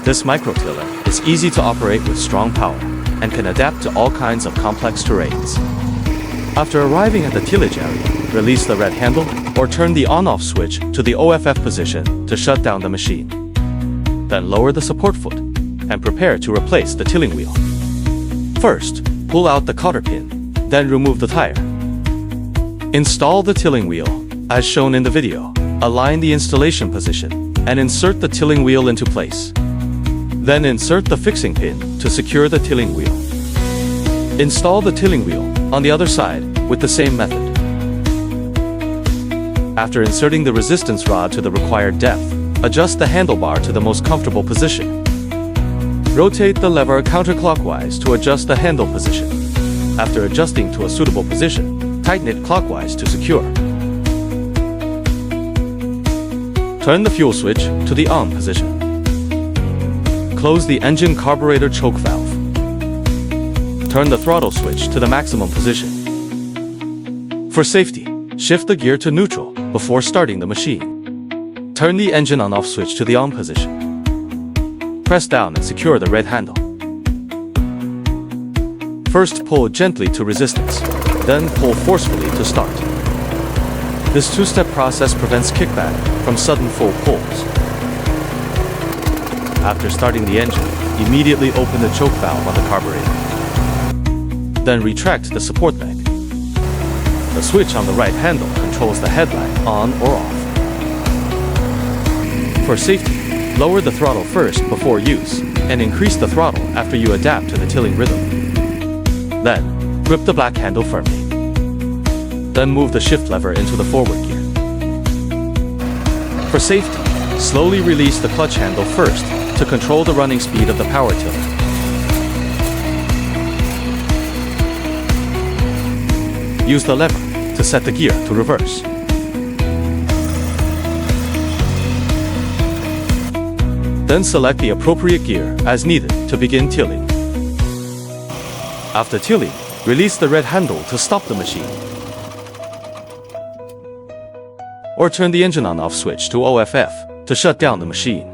This micro-tiller is easy to operate with strong power and can adapt to all kinds of complex terrains. After arriving at the tillage area, release the red handle or turn the on-off switch to the OFF position to shut down the machine. Then lower the support foot and prepare to replace the tilling wheel. First, pull out the cotter pin, then remove the tire. Install the tilling wheel, as shown in the video. Align the installation position and insert the tilling wheel into place. Then insert the fixing pin to secure the tilling wheel. Install the tilling wheel on the other side with the same method. After inserting the resistance rod to the required depth, adjust the handlebar to the most comfortable position. Rotate the lever counterclockwise to adjust the handle position. After adjusting to a suitable position, tighten it clockwise to secure. Turn the fuel switch to the on position. Close the engine carburetor choke valve. Turn the throttle switch to the maximum position. For safety, shift the gear to neutral before starting the machine. Turn the engine on-off switch to the on position. Press down and secure the red handle. First pull gently to resistance, then pull forcefully to start. This two-step process prevents kickback from sudden full pulls. After starting the engine, immediately open the choke valve on the carburetor. Then retract the support leg. The switch on the right handle controls the headlight on or off. For safety, lower the throttle first before use, and increase the throttle after you adapt to the tilling rhythm. Then, grip the black handle firmly. Then move the shift lever into the forward gear. For safety, slowly release the clutch handle first to control the running speed of the power tiller. Use the lever to set the gear to reverse. Then select the appropriate gear as needed to begin tilling. After tilling, release the red handle to stop the machine. Or turn the engine on-off switch to OFF to shut down the machine.